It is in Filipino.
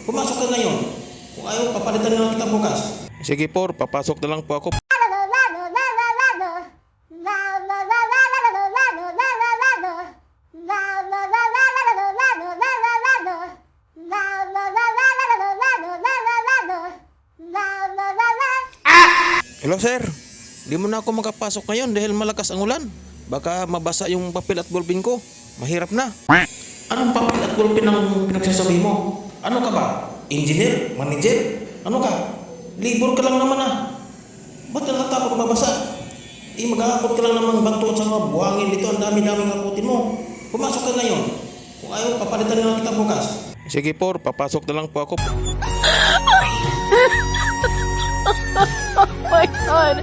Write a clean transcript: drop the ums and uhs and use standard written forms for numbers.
Pumasok ka ngayon. Kung ayaw, papalitan na lang kita bukas. Sige por, papasok na lang po ako. Hello sir, di mo na ako makapasok ngayon dahil malakas ang ulan. Baka mabasa yung papel at ballpen ko. Mahirap na. Anong papel at ballpen ang pinagsasabi mo? Ano ka ba? Engineer? Manager? Ano ka? Libur ka lang naman ah. Ba't natatakot mabasa? Mag-aakot ka lang naman bato at sa mga buhangin dito. Ang dami-daming akutin mo. Pumasok ka ngayon. Kung ayaw, papalitan na lang kita bukas. Sige por, papasok na lang po ako. Oh my God.